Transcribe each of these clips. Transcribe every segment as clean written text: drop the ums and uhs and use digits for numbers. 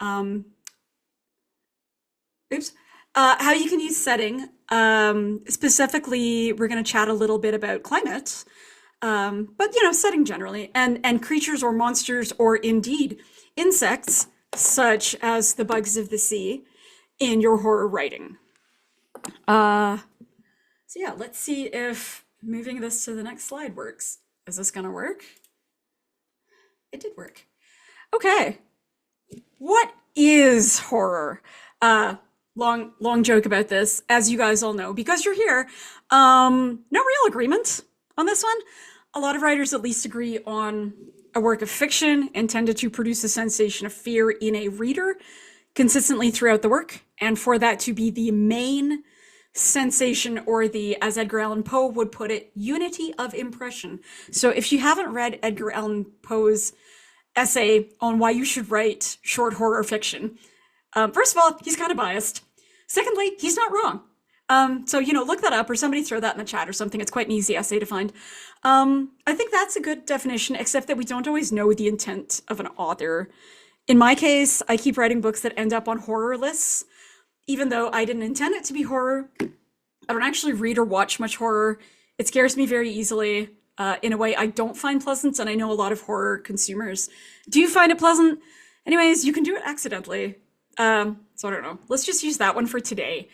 Um, oops. How you can use setting. Specifically, we're going to chat a little bit about climate, but setting generally, and creatures or monsters or indeed insects, such as the bugs of the sea, in your horror writing. Uh, so yeah, let's see if moving this to the next slide works. Is this gonna work? It did work. Okay. What is horror? Long joke about this, as you guys all know, because you're here. No real agreement on this one. A lot of writers at least agree on a work of fiction intended to produce a sensation of fear in a reader consistently throughout the work, and for that to be the main sensation, or the, as Edgar Allan Poe would put it, unity of impression. So if you haven't read Edgar Allan Poe's essay on why you should write short horror fiction, first of all, he's kind of biased. Secondly, he's not wrong. So, look that up, or somebody throw that in the chat or something. It's quite an easy essay to find. I think that's a good definition, except that we don't always know the intent of an author. In my case, I keep writing books that end up on horror lists, even though I didn't intend it to be horror. I don't actually read or watch much horror. It scares me very easily, in a way I don't find pleasant, and I know a lot of horror consumers do find it pleasant. Anyways, you can do it accidentally. So I don't know. Let's just use that one for today.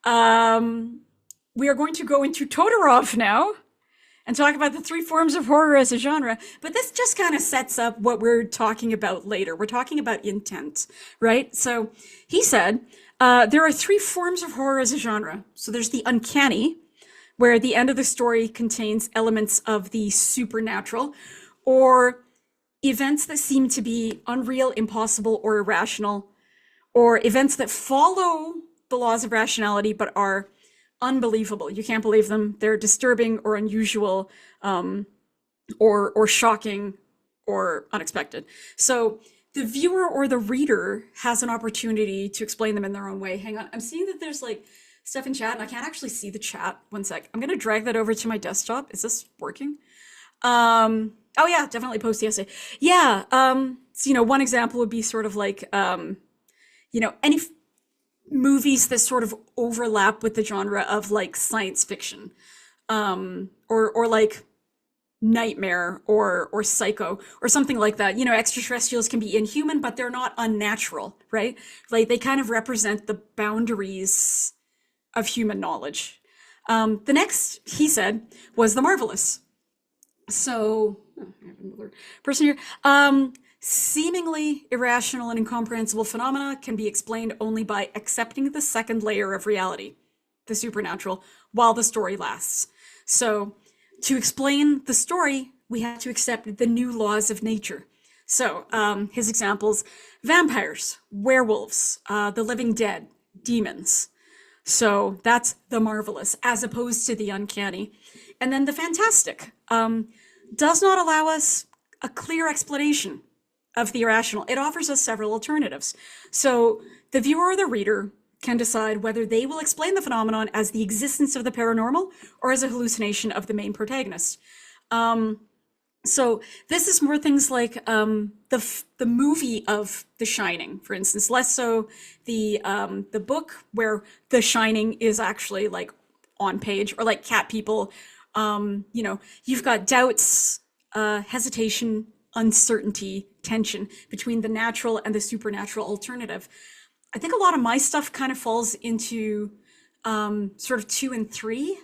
We are going to go into Todorov now and talk about the three forms of horror as a genre. But this just kind of sets up what we're talking about later. We're talking about intent, right? So he said, there are three forms of horror as a genre. So there's the uncanny, where the end of the story contains elements of the supernatural, or events that seem to be unreal, impossible, or irrational, or events that follow the laws of rationality but are unbelievable. You can't believe them. They're disturbing or unusual, or shocking or unexpected. So the viewer or the reader has an opportunity to explain them in their own way. Hang on, I'm seeing that there's like stuff in chat, and I can't actually see the chat. One sec. I'm gonna drag that over to my desktop. Is this working? Oh yeah, definitely post the essay. Yeah. So, one example would be sort of like, any movies that sort of overlap with the genre of like science fiction, or like Nightmare or Psycho or something like that. Extraterrestrials can be inhuman, but they're not unnatural, right? Like they kind of represent the boundaries of human knowledge. The next, he said, was the marvelous. So, I have another person here. Seemingly irrational and incomprehensible phenomena can be explained only by accepting the second layer of reality, the supernatural, while the story lasts. So, to explain the story, we have to accept the new laws of nature. So, his examples: vampires, werewolves, the living dead, demons. So that's the marvelous, as opposed to the uncanny. And then the fantastic does not allow us a clear explanation of the irrational. It offers us several alternatives. So the viewer or the reader can decide whether they will explain the phenomenon as the existence of the paranormal or as a hallucination of the main protagonist. So this is more things like the movie of The Shining, for instance, less so the book, where The Shining is actually like on page, or like Cat People. You've got doubts, hesitation, uncertainty, tension between the natural and the supernatural alternative. I think a lot of my stuff kind of falls into sort of 2 and 3.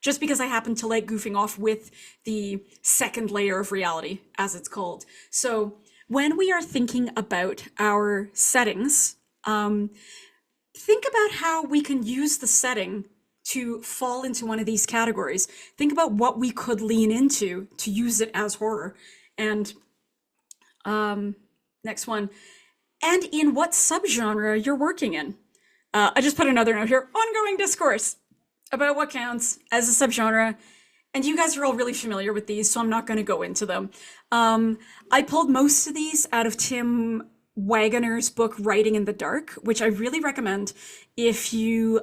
Just because I happen to like goofing off with the second layer of reality, as it's called. So when we are thinking about our settings, think about how we can use the setting to fall into one of these categories. Think about what we could lean into to use it as horror. And next one, and in what subgenre you're working in. I just put another note here: ongoing discourse about what counts as a subgenre. And you guys are all really familiar with these, so I'm not going to go into them. I pulled most of these out of Tim Waggoner's book, Writing in the Dark, which I really recommend if you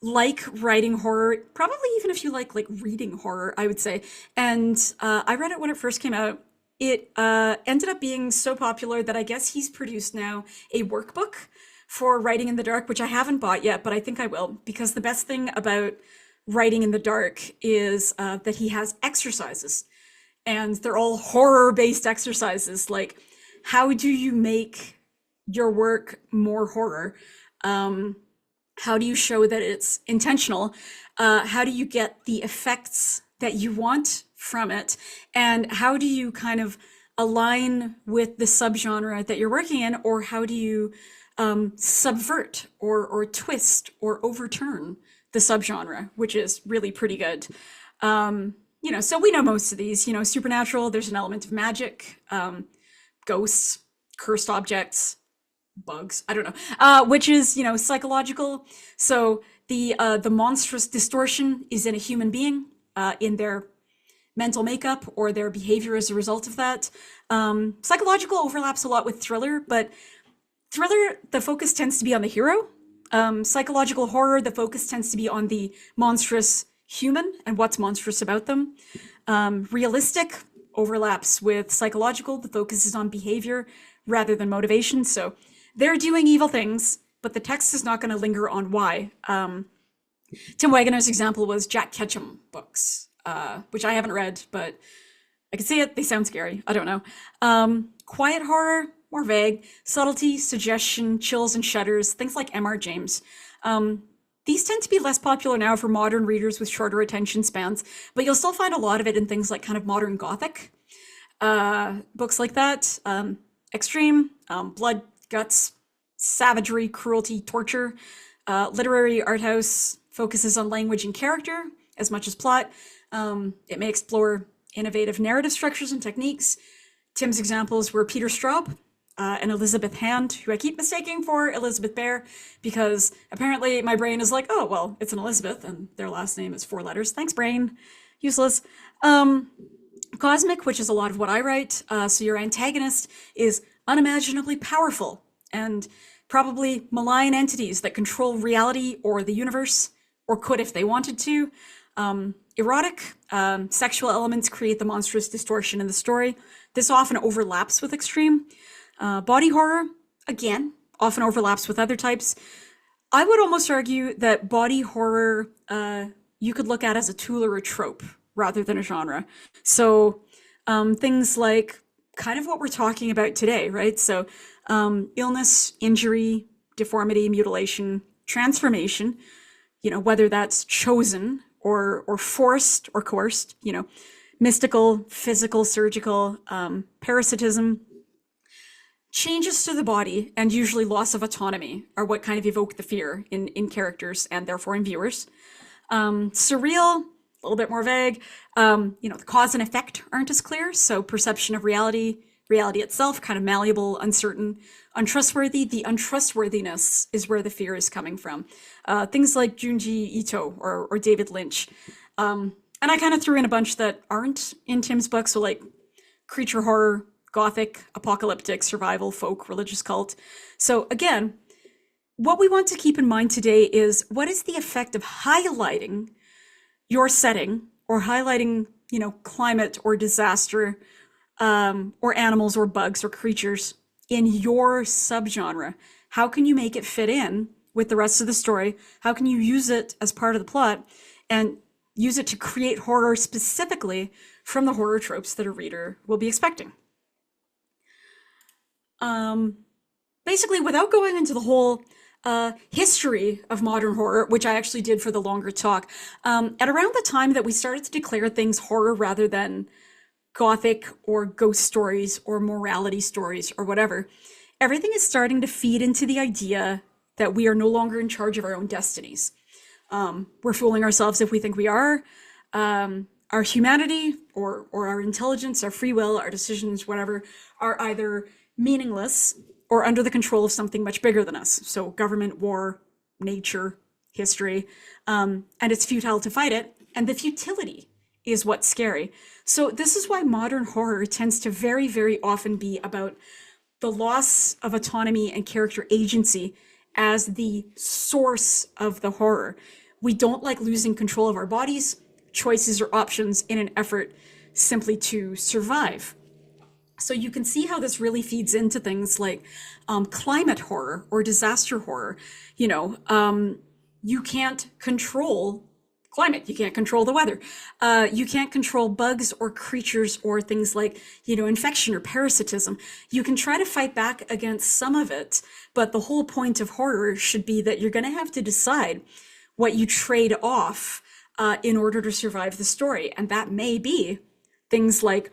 like writing horror, probably even if you like reading horror, I would say. And I read it when it first came out. it ended up being so popular that I guess he's produced now a workbook for writing in the dark, which I haven't bought yet, but I think I will, because the best thing about writing in the dark is that he has exercises, and they're all horror based exercises. Like, how do you make your work more horror? Um, how do you show that it's intentional? How do you get the effects that you want from it? And how do you kind of align with the subgenre that you're working in? Or how do you subvert or twist or overturn the subgenre, which is really pretty good. So we know most of these, supernatural, there's an element of magic, ghosts, cursed objects, bugs, I don't know, which is, psychological. So the monstrous distortion is in a human being, in their mental makeup or their behavior as a result of that. Psychological overlaps a lot with thriller, but thriller, the focus tends to be on the hero. Psychological horror, the focus tends to be on the monstrous human and what's monstrous about them. Realistic overlaps with psychological, the focus is on behavior rather than motivation. So they're doing evil things, but the text is not going to linger on why. Tim Wagner's example was Jack Ketchum books, which I haven't read, but I can see it. They sound scary. I don't know. Quiet horror, more vague. Subtlety, suggestion, chills and shudders, things like M.R. James. These tend to be less popular now for modern readers with shorter attention spans, but you'll still find a lot of it in things like kind of modern Gothic books like that. Extreme, blood, guts, savagery, cruelty, torture. Literary art house focuses on language and character as much as plot. It may explore innovative narrative structures and techniques. Tim's examples were Peter Straub and Elizabeth Hand, who I keep mistaking for Elizabeth Bear, because apparently my brain is like, oh, well, it's an Elizabeth, and their last name is 4 letters. Thanks, brain. Useless. Cosmic, which is a lot of what I write. So your antagonist is unimaginably powerful and probably malign entities that control reality or the universe, or could if they wanted to. Erotic, sexual elements create the monstrous distortion in the story. This often overlaps with extreme. Body horror, again, often overlaps with other types. I would almost argue that body horror you could look at as a tool or a trope rather than a genre. So things like kind of what we're talking about today, right? So illness, injury, deformity, mutilation, transformation, whether that's chosen or forced or coerced, mystical, physical, surgical, parasitism, changes to the body, and usually loss of autonomy are what kind of evoke the fear in characters and therefore in viewers. Surreal, a little bit more vague. The cause and effect aren't as clear, so perception of reality itself, kind of malleable, uncertain, untrustworthy. The untrustworthiness is where the fear is coming from. Things like Junji Ito or David Lynch. And I kind of threw in a bunch that aren't in Tim's book, so like creature horror, Gothic, apocalyptic, survival, folk, religious cult. So again, what we want to keep in mind today is what is the effect of highlighting your setting or highlighting, climate or disaster, or animals or bugs or creatures in your subgenre? How can you make it fit in with the rest of the story? How can you use it as part of the plot and use it to create horror specifically from the horror tropes that a reader will be expecting? Basically, without going into the whole history of modern horror, which I actually did for the longer talk, at around the time that we started to declare things horror rather than Gothic or ghost stories or morality stories or whatever, everything is starting to feed into the idea that we are no longer in charge of our own destinies. We're fooling ourselves if we think we are. Our humanity or our intelligence, our free will, our decisions, whatever, are either meaningless or under the control of something much bigger than us. So government, war, nature, history, and it's futile to fight it. And the futility is what's scary. So this is why modern horror tends to very, very often be about the loss of autonomy and character agency as the source of the horror. We don't like losing control of our bodies, choices, or options in an effort simply to survive. So you can see how this really feeds into things like climate horror or disaster horror. You know, you can't control climate. You can't control the weather. You can't control bugs or creatures or things like, infection or parasitism. You can try to fight back against some of it, but the whole point of horror should be that you're going to have to decide what you trade off in order to survive the story. And that may be things like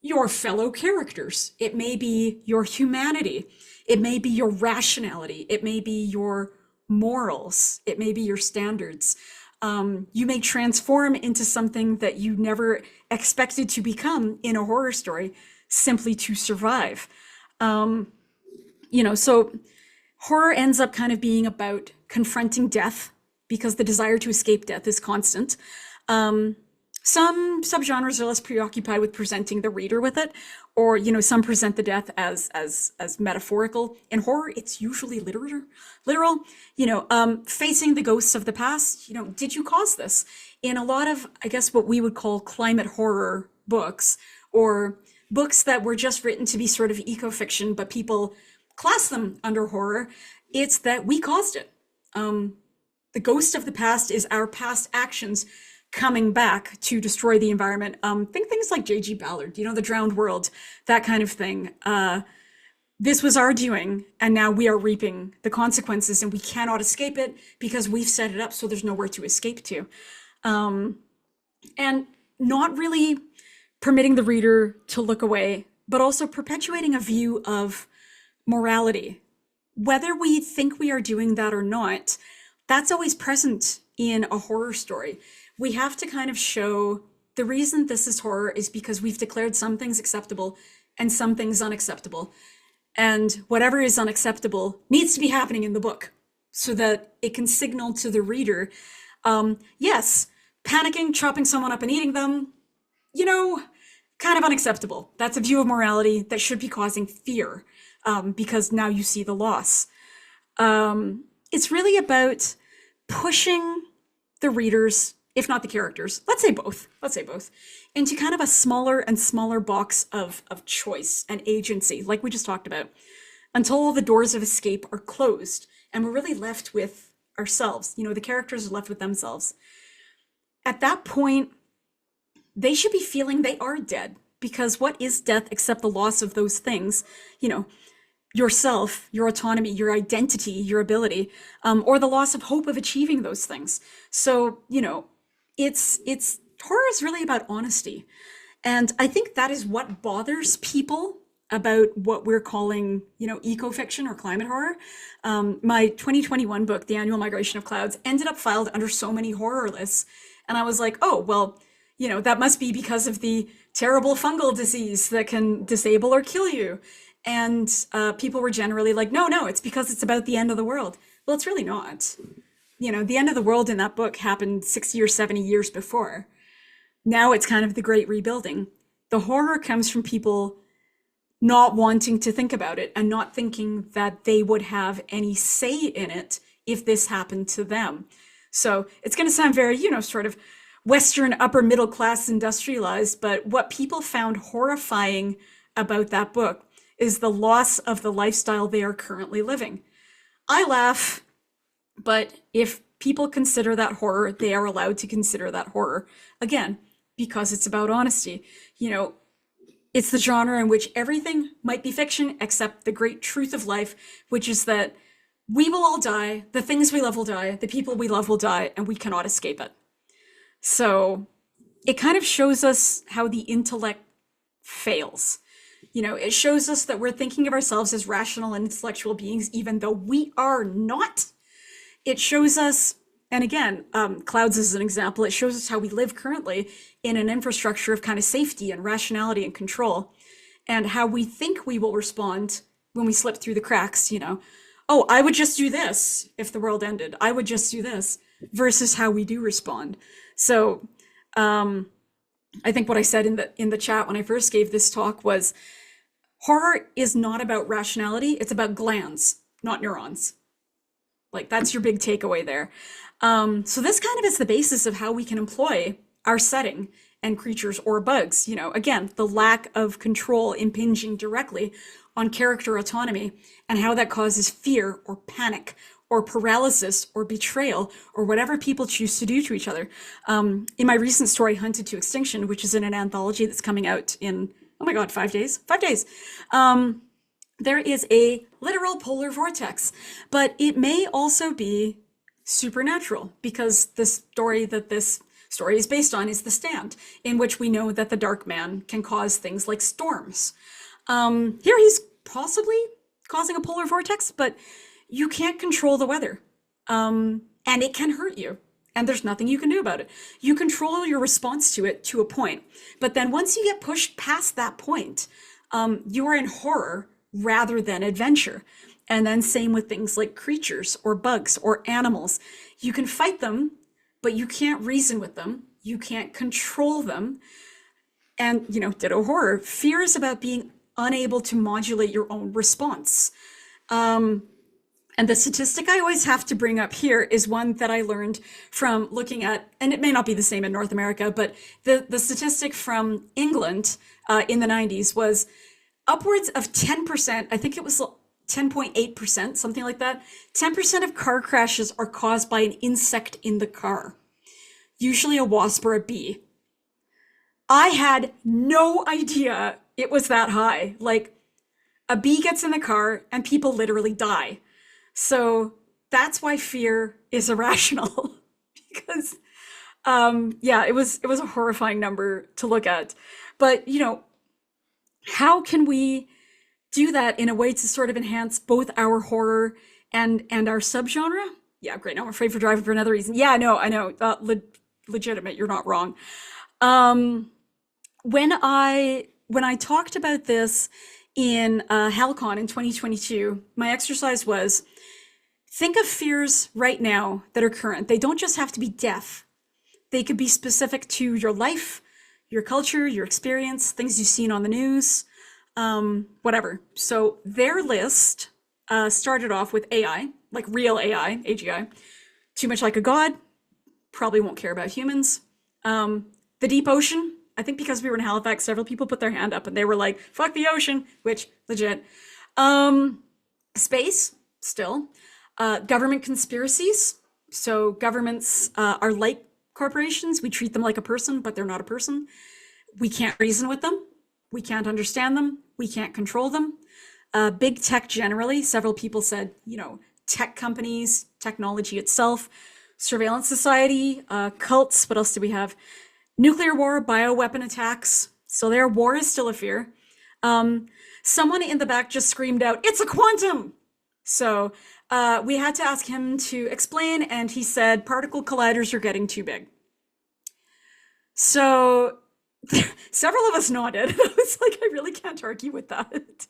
your fellow characters. It may be your humanity. It may be your rationality. It may be your morals. It may be your standards. You may transform into something that you never expected to become in a horror story simply to survive. So horror ends up kind of being about confronting death because the desire to escape death is constant. Some subgenres are less preoccupied with presenting the reader with it, or some present the death as metaphorical. In horror, it's usually literal. Facing the ghosts of the past. Did you cause this? In a lot of, I guess, what we would call climate horror books, or books that were just written to be sort of eco-fiction, but people class them under horror. It's that we caused it. The ghost of the past is our past actions coming back to destroy the environment. Think things like J.G. Ballard, The Drowned World, that kind of thing. This was our doing, and now we are reaping the consequences, and we cannot escape it because we've set it up so there's nowhere to escape to. And not really permitting the reader to look away, but also perpetuating a view of morality. Whether we think we are doing that or not, that's always present in a horror story. We have to kind of show the reason this is horror is because we've declared some things acceptable and some things unacceptable. And whatever is unacceptable needs to be happening in the book so that it can signal to the reader, yes, panicking, chopping someone up and eating them, kind of unacceptable. That's a view of morality that should be causing fear because now you see the loss. It's really about pushing the readers, if not the characters, let's say both, into kind of a smaller and smaller box of choice and agency, like we just talked about, until all the doors of escape are closed and we're really left with ourselves. The characters are left with themselves. At that point, they should be feeling they are dead, because what is death except the loss of those things, yourself, your autonomy, your identity, your ability, or the loss of hope of achieving those things. So, it's horror is really about honesty. And I think that is what bothers people about what we're calling, eco-fiction or climate horror. My 2021 book, The Annual Migration of Clouds, ended up filed under so many horror lists. And I was like, oh, well, that must be because of the terrible fungal disease that can disable or kill you. And people were generally like, no, it's because it's about the end of the world. Well, it's really not. The end of the world in that book happened 60 or 70 years before. Now it's kind of the great rebuilding. The horror comes from people not wanting to think about it and not thinking that they would have any say in it if this happened to them. So it's going to sound very, sort of Western upper middle class industrialized, but what people found horrifying about that book is the loss of the lifestyle they are currently living. I laugh, but if people consider that horror, they are allowed to consider that horror. Again, because it's about honesty. It's the genre in which everything might be fiction except the great truth of life, which is that we will all die, the things we love will die, the people we love will die, and we cannot escape it. So it kind of shows us how the intellect fails. It shows us that we're thinking of ourselves as rational and intellectual beings, even though we are not. It shows us, and again, Clouds is an example, it shows us how we live currently in an infrastructure of kind of safety and rationality and control, and how we think we will respond when we slip through the cracks, Oh, I would just do this if the world ended. I would just do this, versus how we do respond. So I think what I said in the chat when I first gave this talk was, horror is not about rationality, it's about glands, not neurons. Like, that's your big takeaway there. So this kind of is the basis of how we can employ our setting and creatures or bugs. Again, the lack of control impinging directly on character autonomy and how that causes fear or panic or paralysis or betrayal or whatever people choose to do to each other. In my recent story, Hunted to Extinction, which is in an anthology that's coming out in, oh my God, 5 days? 5 days. There is a literal polar vortex, but it may also be supernatural, because the story that this story is based on is The Stand, in which we know that the Dark Man can cause things like storms. Here he's possibly causing a polar vortex, but you can't control the weather. And it can hurt you. And there's nothing you can do about it. You control your response to it to a point. But then once you get pushed past that point, you are in horror rather than adventure. And then same with things like creatures or bugs or animals. You can fight them, but you can't reason with them. You can't control them. And, ditto horror. Fear is about being unable to modulate your own response. And the statistic I always have to bring up here is one that I learned from looking at, and it may not be the same in North America, but the statistic from England in the 90s was upwards of 10%, I think it was 10.8%, something like that. 10% of car crashes are caused by an insect in the car, usually a wasp or a bee. I had no idea it was that high. Like, a bee gets in the car and people literally die. So that's why fear is irrational, because it was a horrifying number to look at. But how can we do that in a way to sort of enhance both our horror and our subgenre? Yeah, great. Now I'm afraid for driving for another reason. Yeah, no, I know. Legitimate. You're not wrong. When I talked about this in HalCon in 2022, my exercise was, think of fears right now that are current. They don't just have to be death. They could be specific to your life, your culture, your experience, things you've seen on the news, whatever. So their list started off with AI, like real AI, AGI, too much like a god, probably won't care about humans. The deep ocean, I think because we were in Halifax, several people put their hand up and they were like, fuck the ocean, which legit. Space, still. Government conspiracies. So governments are like corporations. We treat them like a person, but they're not a person. We can't reason with them. We can't understand them. We can't control them. Big tech generally, several people said, tech companies, technology itself, surveillance society, cults. What else do we have? Nuclear war, bioweapon attacks. So their war is still a fear. Someone in the back just screamed out, "It's a quantum!" So we had to ask him to explain, and he said, particle colliders are getting too big. So several of us nodded. I was like, I really can't argue with that.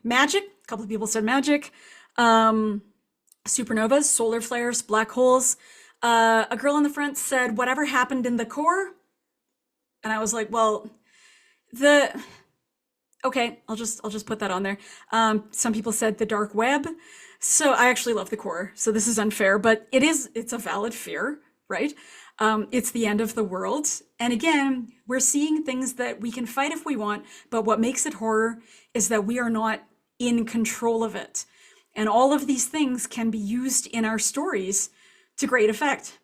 Magic, a couple of people said magic. Supernovas, solar flares, black holes. A girl in the front said, whatever happened in the core. And I was like, well, okay, I'll just put that on there. Some people said the dark web. So I actually love the core. So this is unfair, but it's a valid fear, right? It's the end of the world. And again, we're seeing things that we can fight if we want, but what makes it horror is that we are not in control of it. And all of these things can be used in our stories to great effect.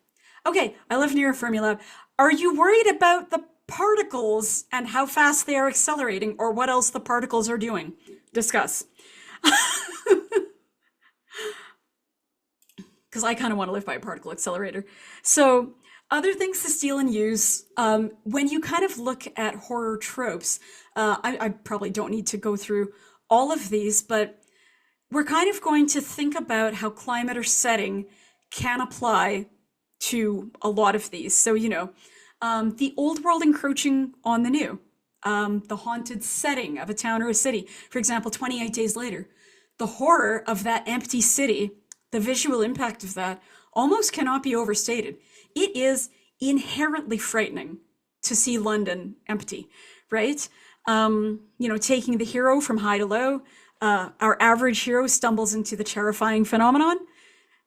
Okay, I live near a Fermilab. Are you worried about the particles and how fast they are accelerating, or what else the particles are doing? Discuss. Because I kind of want to live by a particle accelerator. So other things to steal and use, when you kind of look at horror tropes, I probably don't need to go through all of these, but we're kind of going to think about how climate or setting can apply to a lot of these. So, the old world encroaching on the new, the haunted setting of a town or a city. For example, 28 Days Later, the horror of that empty city, the visual impact of that almost cannot be overstated. It is inherently frightening to see London empty, right? Taking the hero from high to low, our average hero stumbles into the terrifying phenomenon.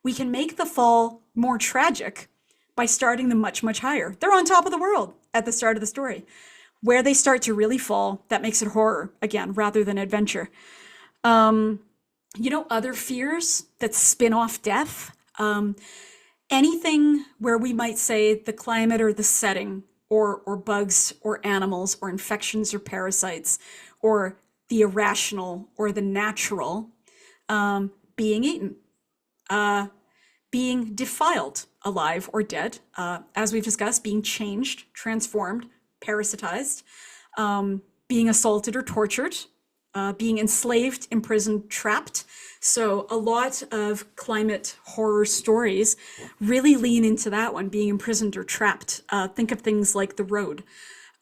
We can make the fall more tragic by starting them much, much higher. They're on top of the world. at the start of the story. Where they start to really fall, that makes it horror again, rather than adventure. Other fears that spin off death, anything where we might say the climate or the setting, or bugs or animals or infections or parasites, or the irrational or the natural, being eaten, being defiled, alive or dead, as we've discussed, being changed, transformed, parasitized, being assaulted or tortured, being enslaved, imprisoned, trapped. So a lot of climate horror stories really lean into that one, being imprisoned or trapped. Think of things like The Road.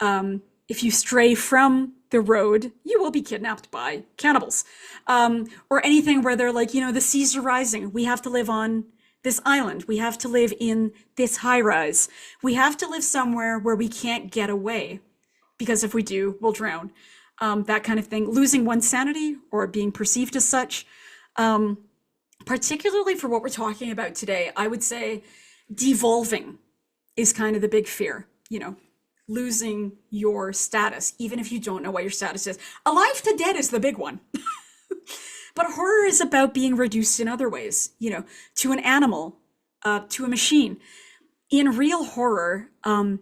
If you stray from the road, you will be kidnapped by cannibals. Or anything where they're like, the seas are rising. We have to live on this island. We have to live in this high rise. We have to live somewhere where we can't get away, because if we do, we'll drown. That kind of thing. Losing one's sanity or being perceived as such. Particularly for what we're talking about today, I would say devolving is kind of the big fear, losing your status, even if you don't know what your status is. Alive to dead is the big one. But horror is about being reduced in other ways, to an animal, to a machine. In real horror,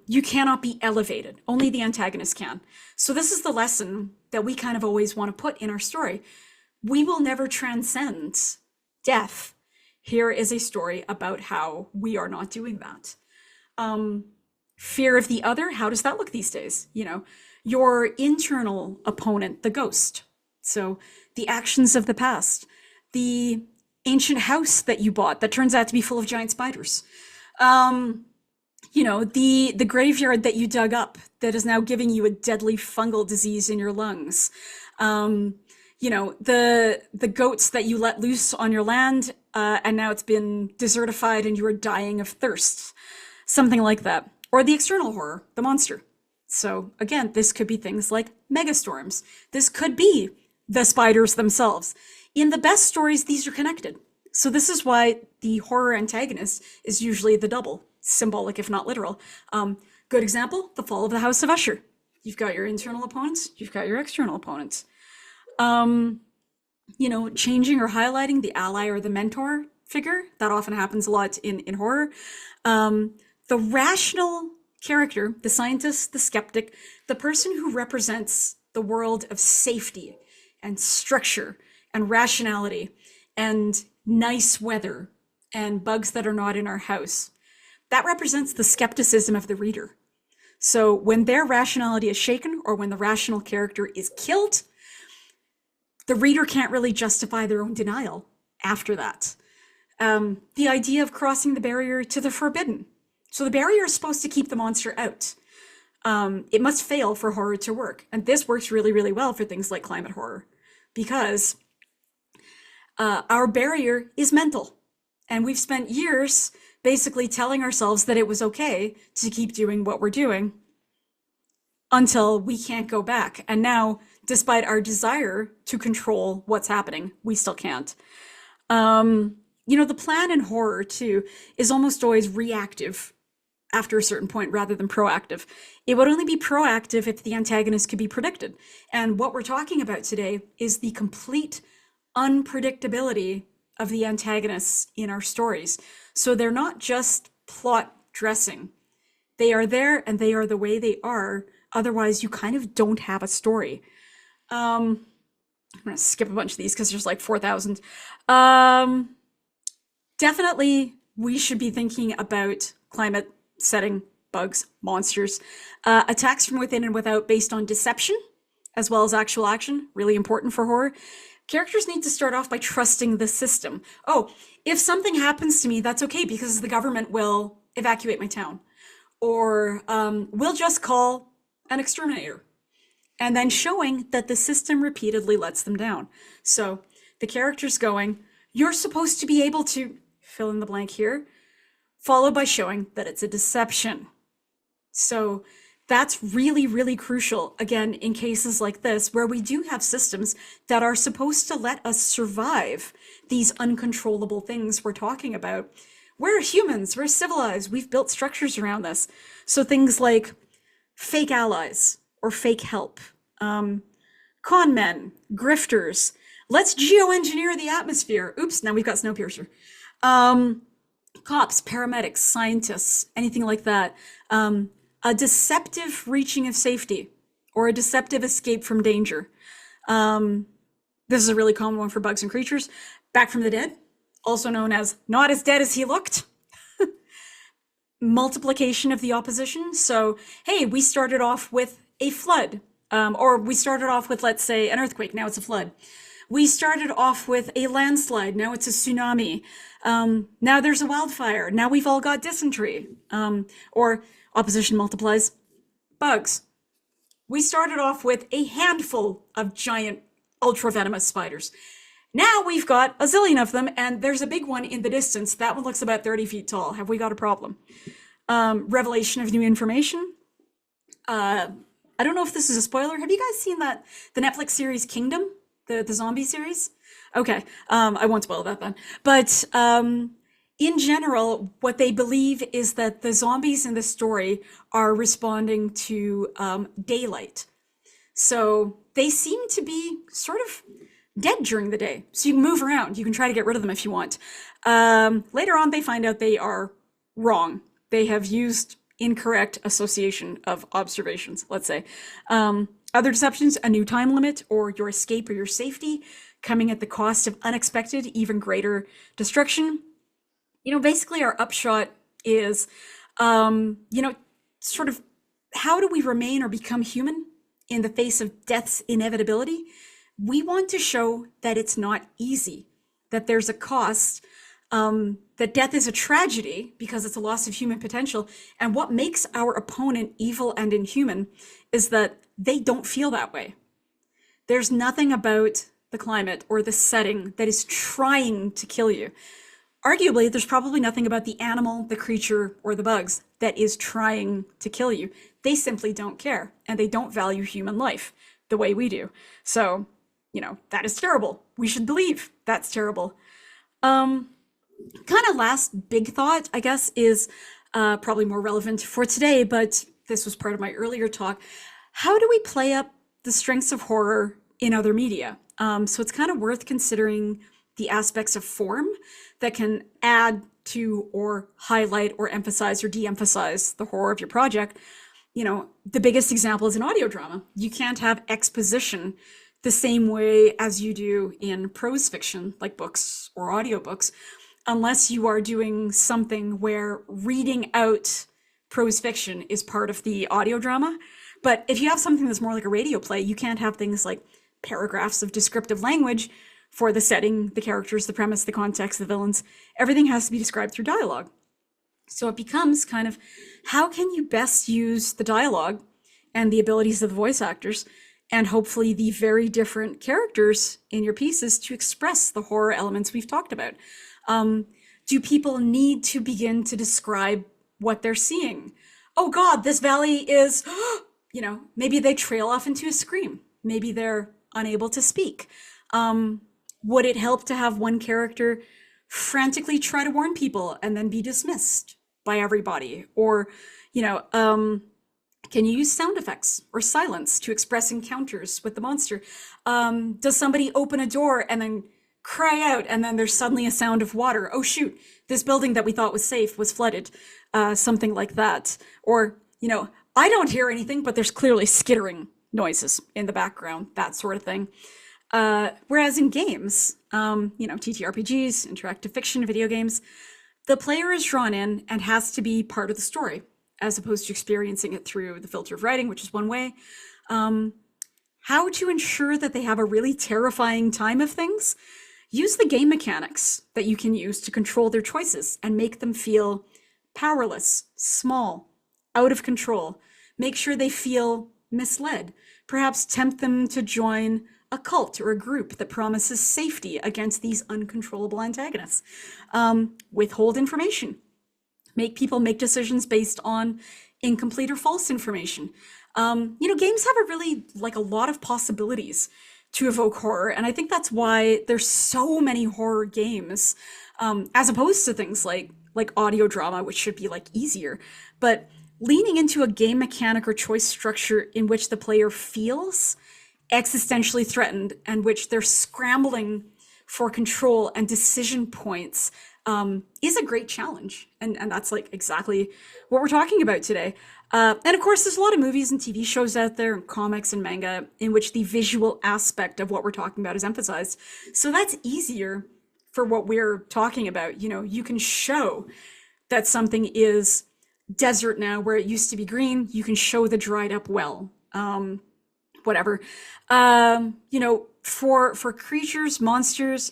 you cannot be elevated. Only the antagonist can. So this is the lesson that we kind of always want to put in our story. We will never transcend death. Here is a story about how we are not doing that. Fear of the other, how does that look these days? Your internal opponent, the ghost. So the actions of the past, the ancient house that you bought that turns out to be full of giant spiders. The graveyard that you dug up that is now giving you a deadly fungal disease in your lungs. The goats that you let loose on your land, and now it's been desertified and you are dying of thirst. Something like that. Or the external horror, the monster. So again, this could be things like megastorms. This could be the spiders themselves. In the best stories, these are connected. So this is why the horror antagonist is usually the double, symbolic if not literal. Good example, the fall of the House of Usher. You've got your internal opponents, you've got your external opponents. Changing or highlighting the ally or the mentor figure. That often happens a lot in horror. The rational character, the scientist, the skeptic, the person who represents the world of safety and structure and rationality and nice weather and bugs that are not in our house. That represents the skepticism of the reader. So when their rationality is shaken or when the rational character is killed, the reader can't really justify their own denial after that. The idea of crossing the barrier to the forbidden. So the barrier is supposed to keep the monster out. It must fail for horror to work. And this works really, really well for things like climate horror, because our barrier is mental. And we've spent years basically telling ourselves that it was okay to keep doing what we're doing until we can't go back. And now, despite our desire to control what's happening, we still can't. The plan in horror, too, is almost always reactive after a certain point rather than proactive. It would only be proactive if the antagonist could be predicted. And what we're talking about today is the complete unpredictability of the antagonists in our stories. So they're not just plot dressing. They are there and they are the way they are. Otherwise, you kind of don't have a story. I'm going to skip a bunch of these because there's like 4,000. Definitely, we should be thinking about climate, setting, bugs, monsters, attacks from within and without based on deception, as well as actual action. Really important for horror. Characters need to start off by trusting the system. Oh, if something happens to me, that's okay because the government will evacuate my town. Or we'll just call an exterminator. And then showing that the system repeatedly lets them down. So the character's going, you're supposed to be able to fill in the blank here, followed by showing that it's a deception. So that's really, really crucial, again, in cases like this, where we do have systems that are supposed to let us survive these uncontrollable things we're talking about. We're humans, we're civilized, we've built structures around this. So things like fake allies or fake help, um, con men, grifters. Let's geoengineer the atmosphere. Oops, now we've got Snowpiercer. Um, Cops, paramedics, scientists, anything like that. A deceptive reaching of safety or a deceptive escape from danger. Um, this is a really common one for bugs and creatures. Back from the dead, also known as not as dead as he looked. Multiplication of the opposition. So, hey, we started off with a flood, or we started off with, let's say, an earthquake. Now it's a flood. We started off with a landslide. Now it's a tsunami. Now there's a wildfire. Now we've all got dysentery. Or opposition multiplies. Bugs. We started off with a handful of giant ultra venomous spiders. Now we've got a zillion of them, and there's a big one in the distance. That one looks about 30 feet tall. Have we got a problem? Revelation of new information. I don't know if this is a spoiler. Have you guys seen the Netflix series Kingdom, the zombie series? Okay, I won't spoil that then. But in general, what they believe is that the zombies in the story are responding to daylight. So they seem to be sort of dead during the day. So you can move around. You can try to get rid of them if you want. Later on, they find out they are wrong. They have used incorrect association of observations, let's say. Other deceptions, a new time limit or your escape or your safety coming at the cost of unexpected, even greater destruction. Basically our upshot is, sort of how do we remain or become human in the face of death's inevitability? We want to show that it's not easy, that there's a cost, that death is a tragedy because it's a loss of human potential. And what makes our opponent evil and inhuman is that they don't feel that way. There's nothing about the climate or the setting that is trying to kill you. Arguably, there's probably nothing about the animal, the creature, or the bugs that is trying to kill you. They simply don't care, and they don't value human life the way we do. So, that is terrible. We should believe that's terrible. Kind of last big thought, I guess, is probably more relevant for today, but this was part of my earlier talk. How do we play up the strengths of horror in other media? So it's kind of worth considering the aspects of form that can add to or highlight or emphasize or de-emphasize the horror of your project. The biggest example is an audio drama. You can't have exposition the same way as you do in prose fiction, like books or audiobooks, unless you are doing something where reading out prose fiction is part of the audio drama. But if you have something that's more like a radio play, you can't have things like paragraphs of descriptive language for the setting, the characters, the premise, the context, the villains. Everything has to be described through dialogue. So it becomes kind of, how can you best use the dialogue and the abilities of the voice actors and hopefully the very different characters in your pieces to express the horror elements we've talked about? Do people need to begin to describe what they're seeing? Oh God, this valley is, maybe they trail off into a scream. Maybe they're unable to speak. Would it help to have one character frantically try to warn people and then be dismissed by everybody? Or, can you use sound effects or silence to express encounters with the monster? Does somebody open a door and then cry out and then there's suddenly a sound of water? Oh shoot, this building that we thought was safe was flooded. Something like that. Or, I don't hear anything, but there's clearly skittering noises in the background, that sort of thing. Whereas in games, TTRPGs, interactive fiction, video games, the player is drawn in and has to be part of the story, as opposed to experiencing it through the filter of writing, which is one way. How to ensure that they have a really terrifying time of things? Use the game mechanics that you can use to control their choices and make them feel powerless, small, out of control. Make sure they feel misled. Perhaps tempt them to join a cult or a group that promises safety against these uncontrollable antagonists. Withhold information. Make people make decisions based on incomplete or false information. Games have a lot of possibilities to evoke horror, and I think that's why there's so many horror games, as opposed to things like audio drama, which should be easier. But leaning into a game mechanic or choice structure in which the player feels existentially threatened and which they're scrambling for control and decision points is a great challenge. And that's like exactly what we're talking about today. And of course, there's a lot of movies and TV shows out there, and comics and manga, in which the visual aspect of what we're talking about is emphasized. So that's easier for what we're talking about. You know, you can show that something is desert now where it used to be green. You can show the dried up well. Whatever. You know, for creatures, monsters,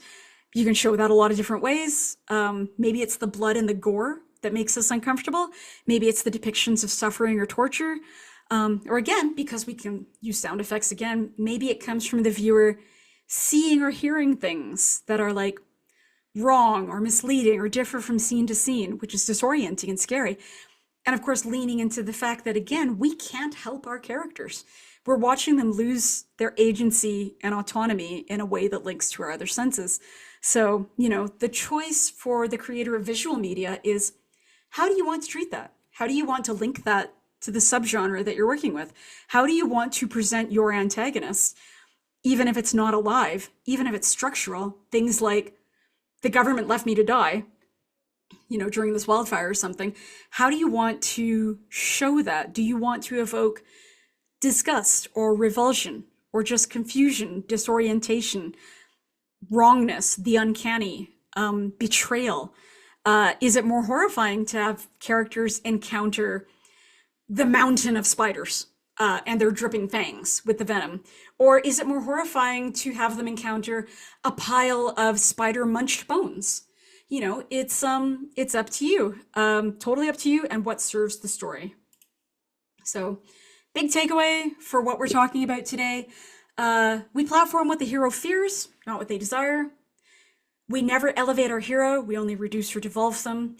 you can show that a lot of different ways. Maybe it's the blood and the gore that makes us uncomfortable. Maybe it's the depictions of suffering or torture. Or again, because we can use sound effects again, maybe it comes from the viewer seeing or hearing things that are like wrong or misleading or differ from scene to scene, which is disorienting and scary. And of course, leaning into the fact that, again, we can't help our characters. We're watching them lose their agency and autonomy in a way that links to our other senses. So, you know, the choice for the creator of visual media is, how do you want to treat that? How do you want to link that to the subgenre that you're working with? How do you want to present your antagonist, even if it's not alive, even if it's structural? Things like, the government left me to die, you know, during this wildfire or something. How do you want to show that? Do you want to evoke disgust or revulsion or just confusion, disorientation, wrongness, the uncanny, betrayal? Is it more horrifying to have characters encounter the mountain of spiders and their dripping fangs with the venom? Or is it more horrifying to have them encounter a pile of spider munched bones? You know, it's up to you, totally up to you and what serves the story. So, big takeaway for what we're talking about today. We platform what the hero fears, not what they desire. We never elevate our hero, we only reduce or devolve them.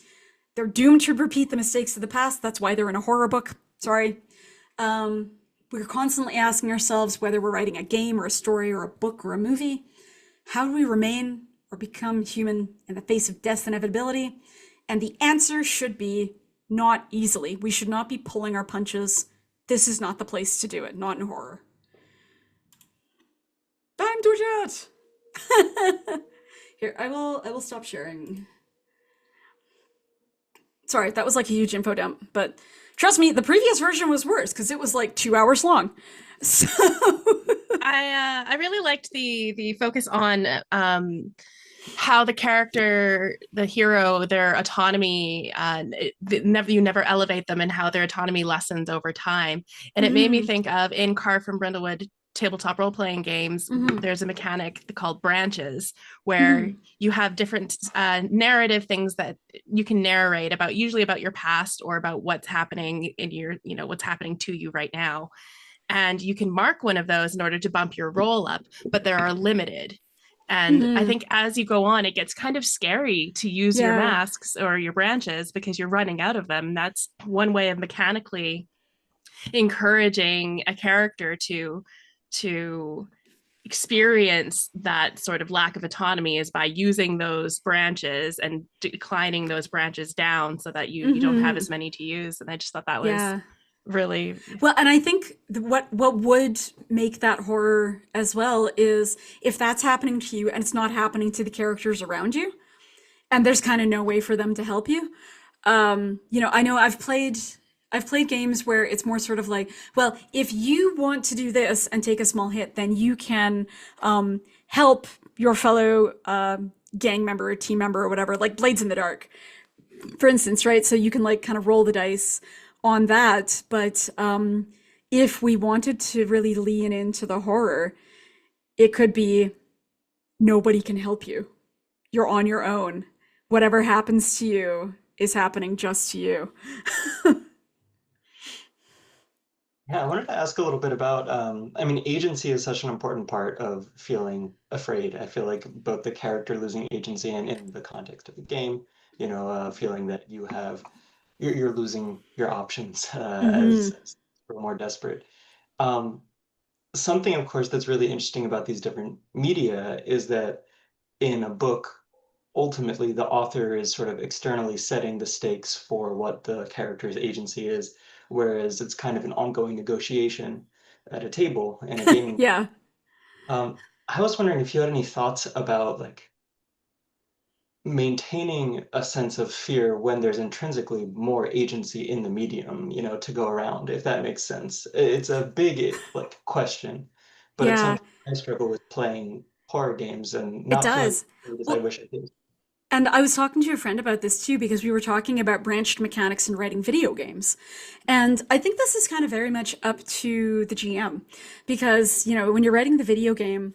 They're doomed to repeat the mistakes of the past. That's why they're in a horror book. Sorry. We're constantly asking ourselves whether we're writing a game or a story or a book or a movie. How do we remain or become human in the face of death's inevitability? And the answer should be not easily. We should not be pulling our punches. This is not the place to do it, not in horror. Time to chat. Here, I will stop sharing. Sorry, that was like a huge info dump, but trust me, the previous version was worse because it was like 2 hours long. So I really liked the focus on how the character, the hero, their autonomy, you never elevate them, and how their autonomy lessens over time. And it made me mm-hmm, think of, in Carve from Brindlewood tabletop role playing games, mm-hmm, there's a mechanic called branches where mm-hmm, you have different narrative things that you can narrate about, usually about your past or about what's happening in your, what's happening to you right now. And you can mark one of those in order to bump your roll up, but there are limited. And I mm-hmm. think as you go on, it gets kind of scary to use your Yeah. masks or your branches because you're running out of them. That's one way of mechanically encouraging a character to experience that sort of lack of autonomy, is by using those branches and declining those branches down so that you don't have Mm-hmm. as many to use. And I just thought that was Yeah. really. Well, and I think what would make that horror as well is if that's happening to you and it's not happening to the characters around you, and there's kind of no way for them to help you. You know, I know I've played games where it's more sort of like, well, if you want to do this and take a small hit, then you can help your fellow gang member or team member or whatever, like Blades in the Dark, for instance, right? So you can like kind of roll the dice on that. But if we wanted to really lean into the horror, it could be nobody can help you. You're on your own. Whatever happens to you is happening just to you. Yeah, I wanted to ask a little bit about, I mean, agency is such an important part of feeling afraid. I feel like both the character losing agency and in the context of the game, feeling that you're losing your options Mm-hmm. as we're more desperate. Um, Something, of course, that's really interesting about these different media is that in a book, ultimately the author is sort of externally setting the stakes for what the character's agency is, whereas it's kind of an ongoing negotiation at a table in a gaming. Yeah. I was wondering if you had any thoughts about like maintaining a sense of fear when there's intrinsically more agency in the medium, to go around, if that makes sense. It's a big like question, but it's Yeah, something I struggle with playing horror games and it not feeling does. as afraid as I Well, wish I did. and I was talking to a friend about this too, because we were talking about branched mechanics in writing video games. And I think this is kind of very much up to the GM, because, when you're writing the video game,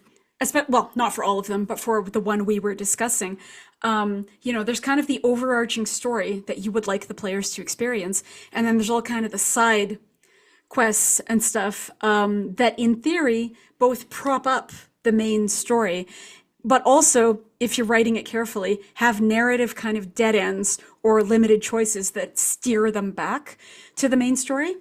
well, not for all of them, but for the one we were discussing, there's kind of the overarching story that you would like the players to experience. And then there's all kind of the side quests and stuff that, in theory, both prop up the main story, but also, if you're writing it carefully, have narrative kind of dead ends or limited choices that steer them back to the main story.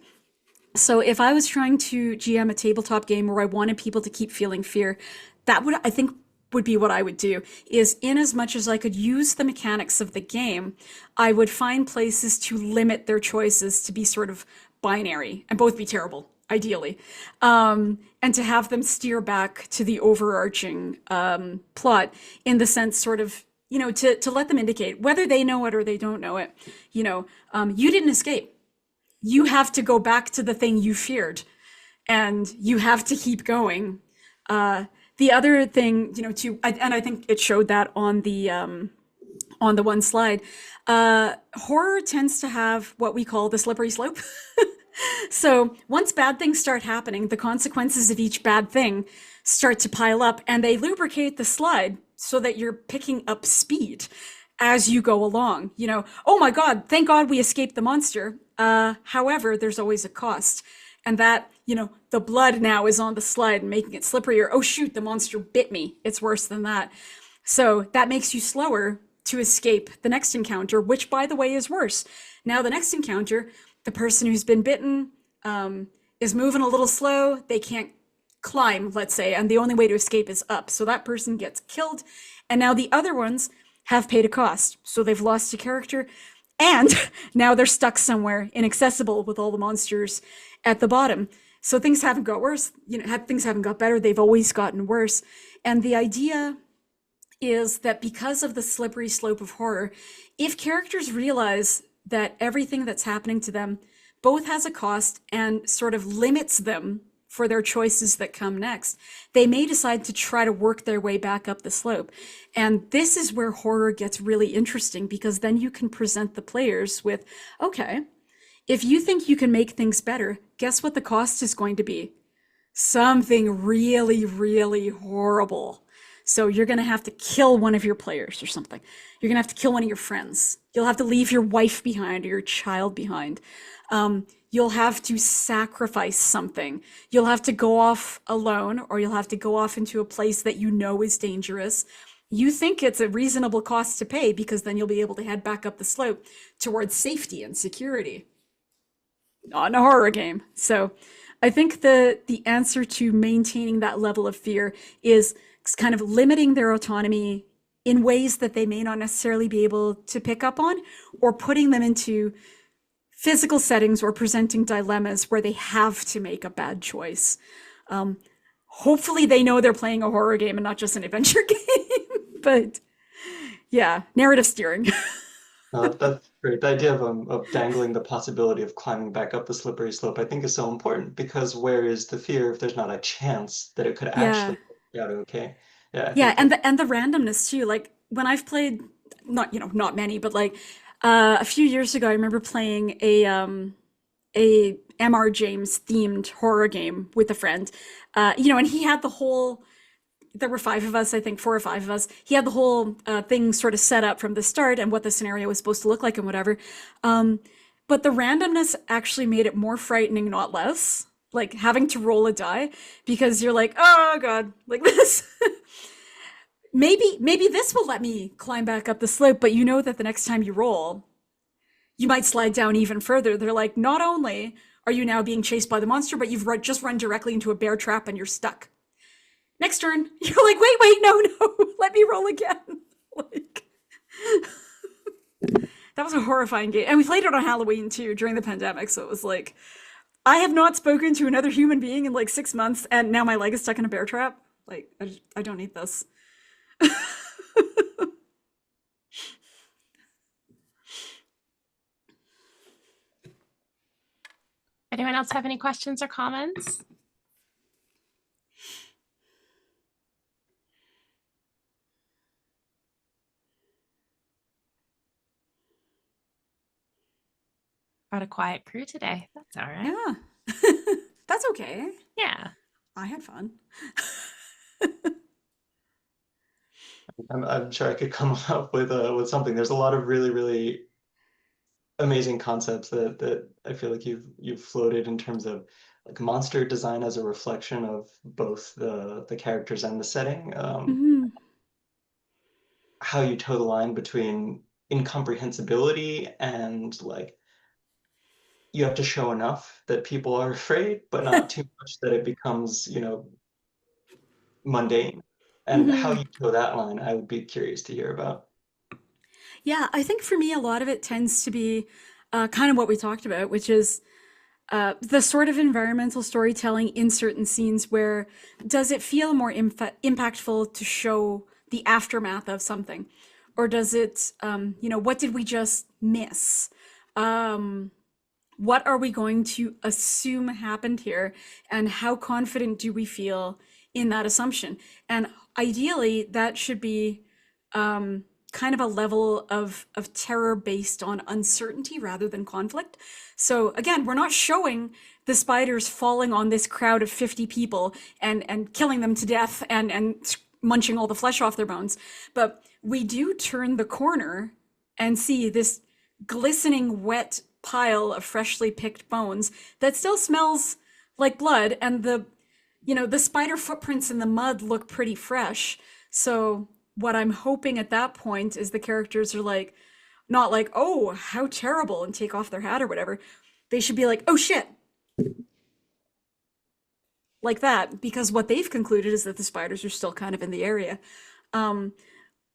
So if I was trying to GM a tabletop game where I wanted people to keep feeling fear, that would, I think, would be what I would do, is in as much as I could use the mechanics of the game, I would find places to limit their choices to be sort of binary and both be terrible, ideally, and to have them steer back to the overarching plot in the sense sort of, to let them indicate whether they know it or they don't know it. You didn't escape. You have to go back to the thing you feared, and you have to keep going. The other thing, and I think it showed that on the one slide, horror tends to have what we call the slippery slope. So once bad things start happening, the consequences of each bad thing start to pile up, and they lubricate the slide so that you're picking up speed as you go along. Oh my God, thank God we escaped the monster. However, there's always a cost. And that, the blood now is on the slide and making it slipperier. Oh shoot, the monster bit me. It's worse than that. So that makes you slower to escape the next encounter, which, by the way, is worse. Now the next encounter, the person who's been bitten is moving a little slow. They can't climb, let's say, and the only way to escape is up. So that person gets killed. And now the other ones have paid a cost. So they've lost a character, and now they're stuck somewhere inaccessible with all the monsters at the bottom. So things haven't got worse, things haven't got better. They've always gotten worse. And the idea is that because of the slippery slope of horror, if characters realize that everything that's happening to them both has a cost and sort of limits them for their choices that come next, they may decide to try to work their way back up the slope. And this is where horror gets really interesting, because then you can present the players with, okay, if you think you can make things better, guess what the cost is going to be? Something really, really horrible. So you're going to have to kill one of your players or something. You're going to have to kill one of your friends. You'll have to leave your wife behind or your child behind. You'll have to sacrifice something. You'll have to go off alone, or you'll have to go off into a place that you know is dangerous. You think it's a reasonable cost to pay, because then you'll be able to head back up the slope towards safety and security. Not in a horror game. So I think the answer to maintaining that level of fear is kind of limiting their autonomy in ways that they may not necessarily be able to pick up on, or putting them into physical settings or presenting dilemmas where they have to make a bad choice. Hopefully they know they're playing a horror game and not just an adventure game. But yeah, narrative steering. That's great. The idea of dangling the possibility of climbing back up the slippery slope, I think, is so important, because where is the fear if there's not a chance that it could Yeah. actually work out okay? Yeah, I Yeah, think and the randomness too. Like when I've played, not many, but like a few years ago, I remember playing a MR James themed horror game with a friend. And he had the whole. There were five of us, I think, four or five of us. He had the whole thing sort of set up from the start and what the scenario was supposed to look like and whatever. But the randomness actually made it more frightening, not less. Like having to roll a die, because you're like, oh God, like this. Maybe this will let me climb back up the slope, but you know that the next time you roll, you might slide down even further. They're like, not only are you now being chased by the monster, but you've just run directly into a bear trap and you're stuck. Next turn, you're like, wait, no, let me roll again. Like, That was a horrifying game. And we played it on Halloween too during the pandemic. So it was like, I have not spoken to another human being in like 6 months, and now my leg is stuck in a bear trap. Like, I don't need this. Anyone else have any questions or comments? Got a quiet crew today. That's all right. Yeah. That's okay. Yeah. I had fun. I'm sure I could come up with something. There's a lot of really, really amazing concepts that I feel like you've floated in terms of like monster design as a reflection of both the characters and the setting. Mhm. How you toe the line between incomprehensibility and like you have to show enough that people are afraid, but not too much that it becomes, mundane. And how Mhm. you toe that line, I would be curious to hear about. Yeah, I think for me, a lot of it tends to be kind of what we talked about, which is the sort of environmental storytelling in certain scenes where does it feel more impactful to show the aftermath of something? Or does it, what did we just miss? Um, what are we going to assume happened here? And how confident do we feel in that assumption? And ideally, that should be kind of a level of terror based on uncertainty rather than conflict. So again, we're not showing the spiders falling on this crowd of 50 people and killing them to death and munching all the flesh off their bones. But we do turn the corner and see this glistening wet pile of freshly picked bones that still smells like blood, and the spider footprints in the mud look pretty fresh. So what I'm hoping at that point is the characters are like, not like, oh, how terrible, and take off their hat or whatever. They should be like, oh shit, like that, because what they've concluded is that the spiders are still kind of in the area. Um,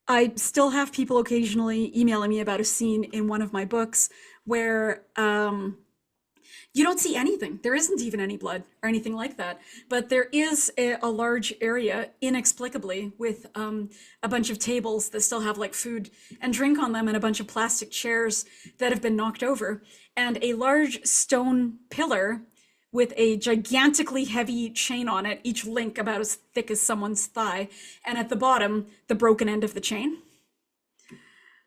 I still have people occasionally emailing me about a scene in one of my books where you don't see anything. There isn't even any blood or anything like that. But there is a large area, inexplicably, with a bunch of tables that still have like food and drink on them, and a bunch of plastic chairs that have been knocked over, and a large stone pillar with a gigantically heavy chain on it, each link about as thick as someone's thigh, and at the bottom, the broken end of the chain.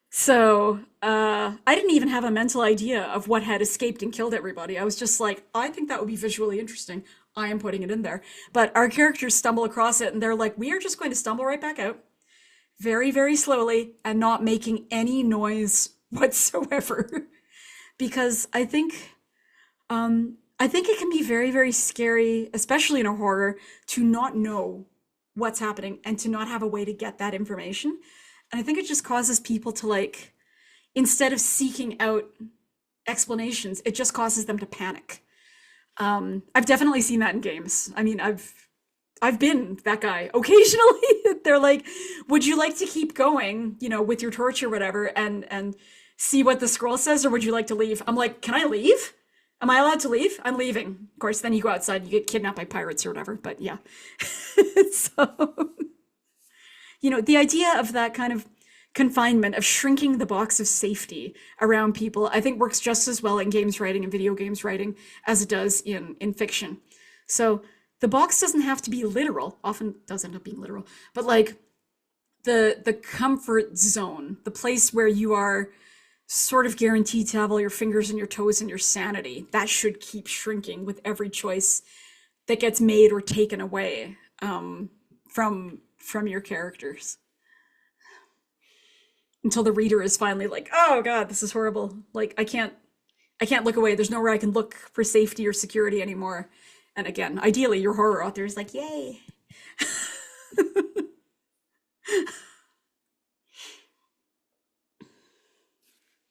So I didn't even have a mental idea of what had escaped and killed everybody. I was just like, I think that would be visually interesting. I am putting it in there. But our characters stumble across it and they're like, we are just going to stumble right back out very, very slowly and not making any noise whatsoever. Because I think it can be very, very scary, especially in a horror, to not know what's happening and to not have a way to get that information. And I think it just causes people to like, instead of seeking out explanations, it just causes them to panic. I've definitely seen that in games. I mean, I've been that guy occasionally. They're like, "Would you like to keep going, with your torch or whatever, and see what the scroll says, or would you like to leave?" I'm like, "Can I leave? Am I allowed to leave? I'm leaving." Of course, then you go outside, you get kidnapped by pirates or whatever. But yeah, so the idea of that kind of confinement, of shrinking the box of safety around people, I think works just as well in games writing and video games writing as it does in fiction. So the box doesn't have to be literal, often does end up being literal, but like the comfort zone, the place where you are sort of guaranteed to have all your fingers and your toes and your sanity, that should keep shrinking with every choice that gets made or taken away from your characters, until the reader is finally like, oh god, this is horrible, like I can't look away, there's nowhere I can look for safety or security anymore. And again, ideally your horror author is like, yay.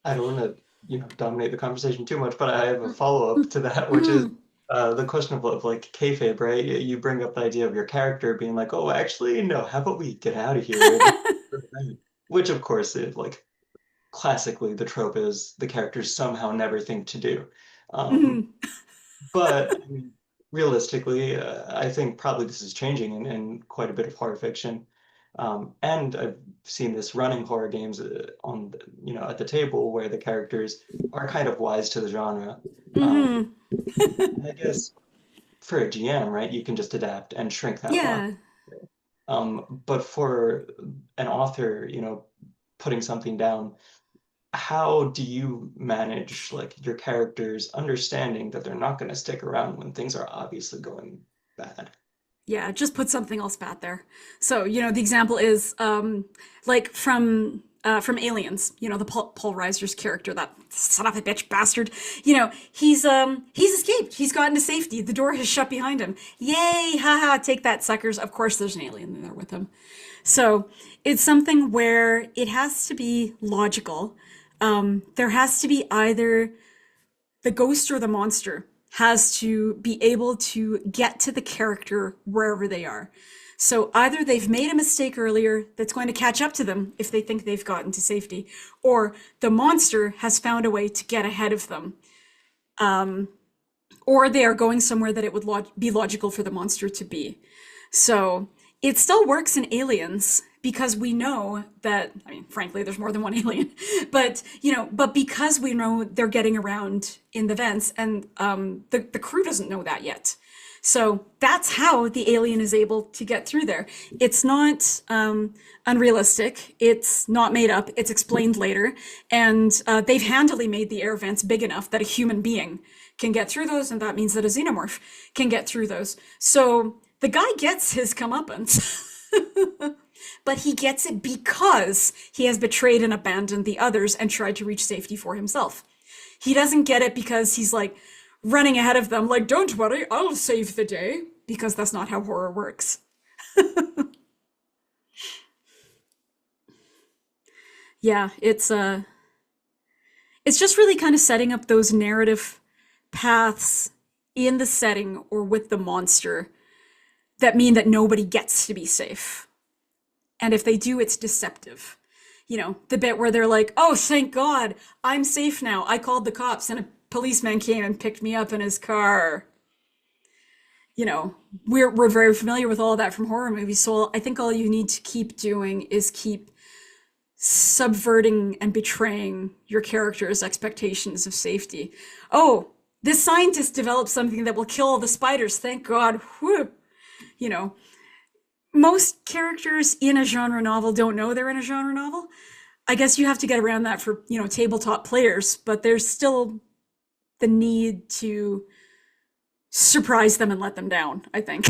I don't want to, dominate the conversation too much, but I have a follow-up to that, which is Mhm. the question of like kayfabe, right? You bring up the idea of your character being like, oh, actually, no, how about we get out of here? Which of course is like classically the trope is the characters somehow never think to do. Mhm. But I mean, realistically, I think probably this is changing in quite a bit of horror fiction. And I've seen this running horror games on, at the table where the characters are kind of wise to the genre. Um, Mhm. and I guess for a GM, right, you can just adapt and shrink that line. Yeah. But for an author, putting something down, how do you manage like your characters understanding that they're not going to stick around when things are obviously going bad? Yeah, just put something else bad there. So, the example is like from Aliens, the Paul Reiser's character, that son of a bitch bastard. He's escaped. He's gotten to safety. The door has shut behind him. Yay, haha, take that, suckers. Of course there's an alien there with him. So, it's something where it has to be logical. There has to be either the ghost or the monster has to be able to get to the character wherever they are. So either they've made a mistake earlier that's going to catch up to them if they think they've gotten to safety, or the monster has found a way to get ahead of them, or they are going somewhere that it would be logical for the monster to be. So it still works in Aliens because we know that, I mean, frankly, there's more than one alien, but because we know they're getting around in the vents, and the crew doesn't know that yet. So that's how the alien is able to get through there. It's not unrealistic. It's not made up. It's explained later. And they've handily made the air vents big enough that a human being can get through those, and that means that a xenomorph can get through those. So the guy gets his comeuppance. But he gets it because he has betrayed and abandoned the others and tried to reach safety for himself. He doesn't get it because he's like running ahead of them, like, don't worry, I'll save the day, because that's not how horror works. Yeah, it's just really kind of setting up those narrative paths in the setting or with the monster that mean that nobody gets to be safe. And if they do, it's deceptive. The bit where they're like, oh, thank God, I'm safe now. I called the cops and a policeman came and picked me up in his car. We're very familiar with all of that from horror movies. So I think all you need to keep doing is keep subverting and betraying your character's expectations of safety. Oh, this scientist developed something that will kill all the spiders. Thank God. Whew. You know, most characters in a genre novel don't know they're in a genre novel. I guess you have to get around that for, tabletop players, but there's still the need to surprise them and let them down, I think.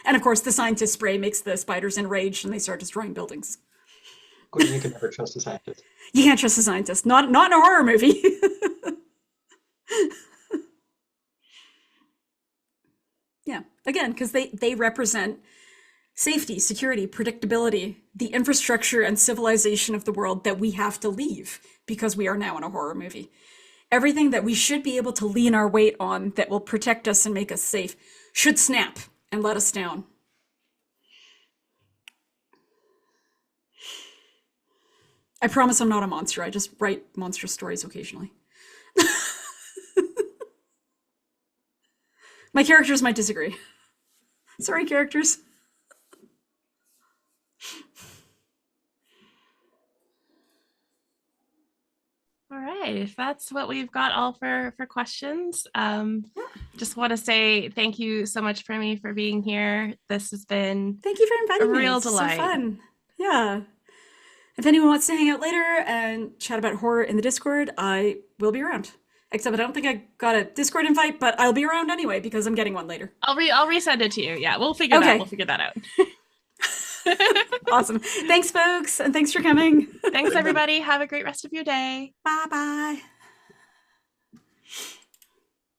And of course, the scientist spray makes the spiders enraged and they start destroying buildings. You can never trust a scientist. You can't trust a scientist, not in a horror movie. Yeah, again, because they represent safety, security, predictability, the infrastructure and civilization of the world that we have to leave because we are now in a horror movie. Everything that we should be able to lean our weight on that will protect us and make us safe should snap and let us down. I promise I'm not a monster. I just write monster stories occasionally. My characters might disagree. Sorry, characters. All right, if that's what we've got all for questions, just want to say thank you so much, Premee, for being here. This has been Thank you for inviting me. a real It's delight. so fun. Yeah. If anyone wants to hang out later and chat about horror in the Discord, I will be around. Except I don't think I got a Discord invite, but I'll be around anyway because I'm getting one later. I'll resend it to you. Yeah, we'll figure Okay. that out. Awesome. Thanks, folks, and thanks for coming. Thanks, everybody. Have a great rest of your day. Bye-bye.